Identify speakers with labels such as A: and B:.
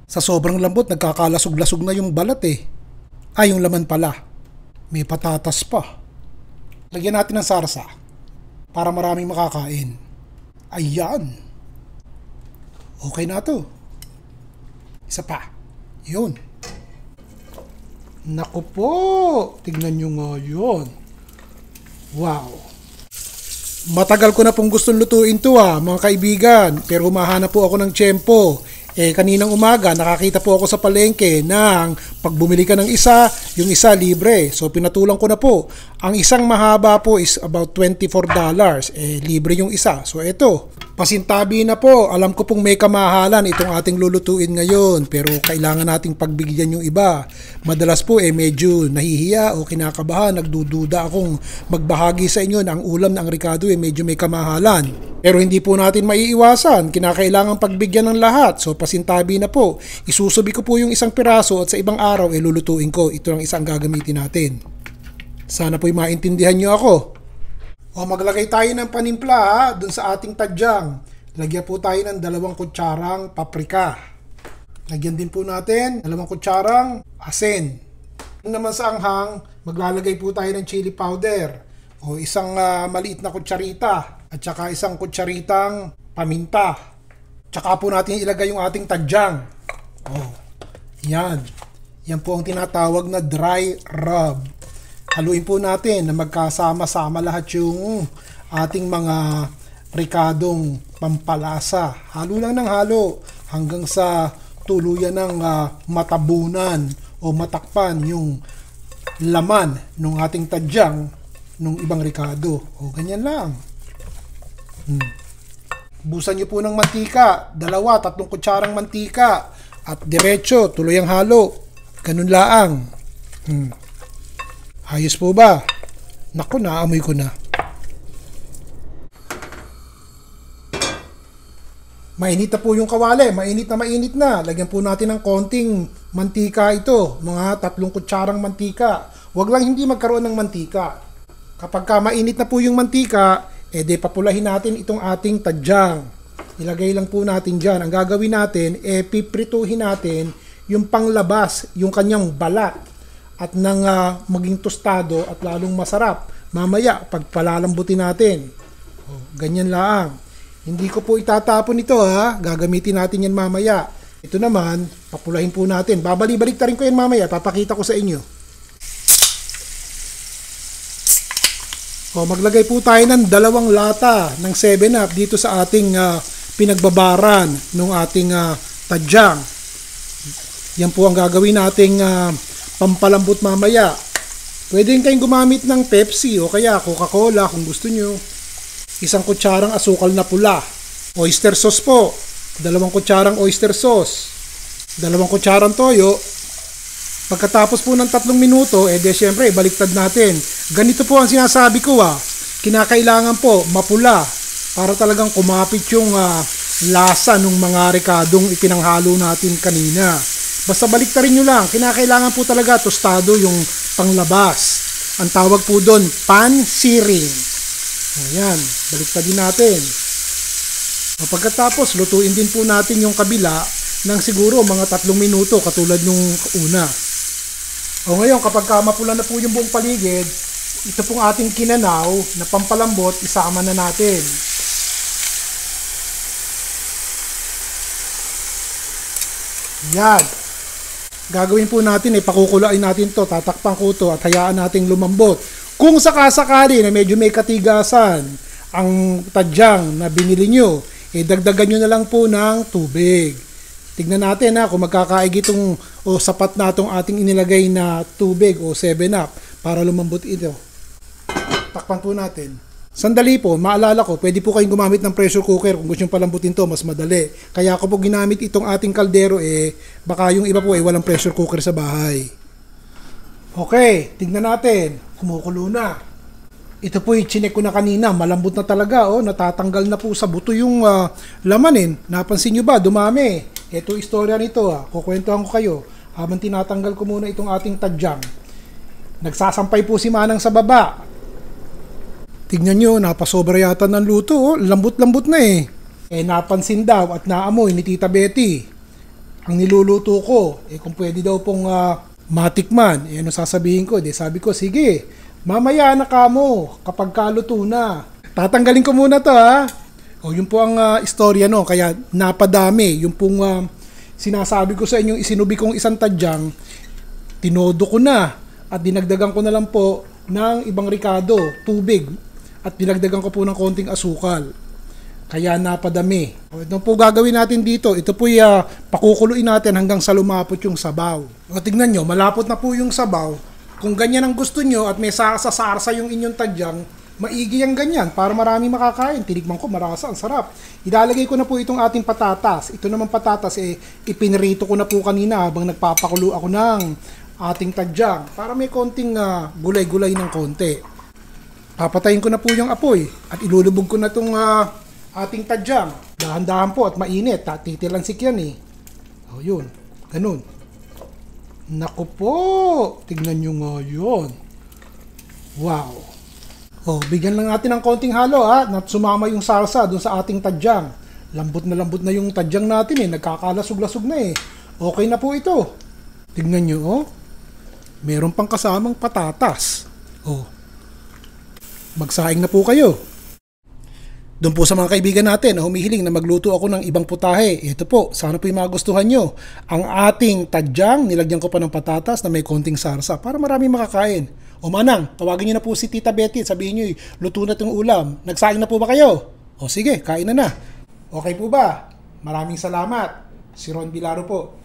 A: Sa sobrang lambot, nagkakalasog-lasog na yung balat eh. Ay, yung laman pala. May patatas pa. Lagyan natin ng sarsa para maraming makakain. Ayan. Okay na to. Isa pa. Yun. Naku po. Tignan nyo nga yun. Wow. Matagal ko na pong gustong lutuin to mga kaibigan. Pero humahanap po ako ng tiyempo. Kaninang umaga, nakakita po ako sa palengke ng pag bumili ka ng isa, yung isa libre. So, pinatulang ko na po. Ang isang mahaba po is about $24. Libre yung isa. So, eto. Pasintabi na po. Alam ko pong may kamahalan itong ating lulutuin ngayon. Pero kailangan nating pagbigyan yung iba. Madalas po medyo nahihiya o kinakabahan. Nagdududa akong magbahagi sa inyo na ang ulam ng Ricardo medyo may kamahalan. Pero hindi po natin maiiwasan. Kinakailangan pagbigyan ng lahat. So pasintabi na po. Isusubi ko po yung isang piraso at sa ibang araw lulutuin ko. Ito ang isang gagamitin natin. Sana po'y maintindihan nyo ako. Maglagay tayo ng panimpla dun sa ating tadyang. Lagyan po tayo ng 2 kutsarang paprika. Lagyan din po natin 2 kutsarang asin. Naman sa anghang, maglalagay po tayo ng chili powder o isang maliit na kutsarita at saka isang kutsaritang paminta. Tsaka po natin ilagay yung ating tadyang. Yan. Yan po ang tinatawag na dry rub. Haluin po natin na magkasama-sama lahat yung ating mga ricadong pampalasa. Halo lang ng halo hanggang sa tuluyan ng matabunan o matakpan yung laman ng ating tadyang ng ibang ricado. Ganyan lang. Busan nyo po ng mantika. 2-3 kutsarang mantika. At diretso, tuloy ang halo. Ganun laang. Ayos po ba? Naku, naamoy ko na. Mainit na po yung kawali. Mainit na. Lagyan po natin ng konting mantika ito. Mga 3 kutsarang mantika. Huwag lang hindi magkaroon ng mantika. Kapag mainit na po yung mantika, papulahin natin itong ating tadyang. Ilagay lang po natin dyan. Ang gagawin natin, piprituhin natin yung panglabas, yung kanyang balat. At nang maging tostado at lalong masarap mamaya pag palalambutin natin. Ganyan lang. Hindi ko po itatapon ito gagamitin natin yan mamaya. Ito naman, papulahin po natin. Babalik ta rin ko yan mamaya, papakita ko sa inyo. Maglagay po tayo ng 2 lata ng 7-Up dito sa ating pinagbabaran ng ating tadyang. Yan po ang gagawin nating pampalambot mamaya. Pwede kayong gumamit ng Pepsi o kaya Coca-Cola kung gusto nyo. 1 kutsarang asukal na pula. Oyster sauce po. 2 kutsarang oyster sauce. 2 kutsarang toyo. Pagkatapos po ng 3 minuto, syempre, baliktad natin. Ganito po ang sinasabi ko Kinakailangan po mapula para talagang kumapit yung lasa ng mga ricadong ipinanghalo natin kanina. Basta baliktarin nyo lang. Kinakailangan po talaga tostado yung panglabas. Ang tawag po doon, pan-searing. Ayan, baliktadin natin. Pagkatapos, lutuin din po natin yung kabila ng siguro mga 3 minuto katulad nung una. Ngayon, kapag mapula na po yung buong paligid, ito pong ating kinanaw na pampalambot, isama na natin. Yan. Gagawin po natin pakukulain natin to, tatakpan ko to at hayaan nating lumambot. Kung sakasakali na medyo may katigasan ang tadyang na binili nyo, dagdagan nyo na lang po ng tubig. Tignan natin kung magkakaig itong sapat na itong ating inilagay na tubig o 7-Up para lumambot ito. Takpan po natin. Sandali po, maalala ko, pwede po kayong gumamit ng pressure cooker kung gusto nyo palambutin to, mas madali. Kaya ako po ginamit itong ating kaldero baka yung iba po walang pressure cooker sa bahay. Okay, tignan natin. Kumukulo na. Ito po chinek ko na kanina, malambot na talaga natatanggal na po sa buto yung laman Napansin nyo ba, dumami. Ito istorya nito kukwentuhan ko kayo habang tinatanggal ko muna itong ating tadyang. Nagsasampay po si Manang sa baba. Tignan nyo, napasobra yata ng luto. Lambot-lambot na Napansin daw at naamoy ni Tita Betty. ang niluluto ko. Kung pwede daw pong matikman, ano sasabihin ko? Sabi ko, sige, mamaya na kamo kapag kaluto na. Tatanggalin ko muna to ha. Yun po ang istorya no, kaya napadami. Yung pong sinasabi ko sa inyong isinubi kong isang tadyang, tinodo ko na at dinagdagan ko na lang po ng ibang ricado, tubig, at dinagdagan ko po ng konting asukal. Kaya napadami. Ito po gagawin natin dito. Ito po pakukuluin natin hanggang sa lumapot yung sabaw. Tignan nyo, malapot na po yung sabaw. Kung ganyan ang gusto nyo at may sarsa yung inyong tadyang, maigi ang ganyan para marami makakain. Tinikman ko, marasa, ang sarap. Ilalagay ko na po itong ating patatas. Ito naman patatas, ipinrito ko na po kanina habang nagpapakulo ako ng ating tadyang para may konting gulay-gulay ng konti. Papatayin ko na po yung apoy at ilulubog ko na itong ating tadyang. Dahan-dahan po at mainit. Titilansik yan yun. Ganun. Naku po. Tignan nyo nga yun. Wow. Bigyan lang natin ng konting halo na sumama yung salsa dun sa ating tadyang. Lambot na yung tadyang natin nagkakalasog-lasog na Okay na po ito. Tignan nyo meron pang kasamang patatas. Magsaing na po kayo. Doon po sa mga kaibigan natin na humihiling na magluto ako ng ibang putahe. Ito po, sana po yung magustuhan nyo. Ang ating tadyang, nilagyan ko pa ng patatas na may konting sarsa para marami makakain. Manang, tawagin nyo na po si Tita Betty. Sabihin nyo, luto na itong ulam. Nagsaing na po ba kayo? Sige, kain na. Okay po ba? Maraming salamat. Si Ron Bilaro po.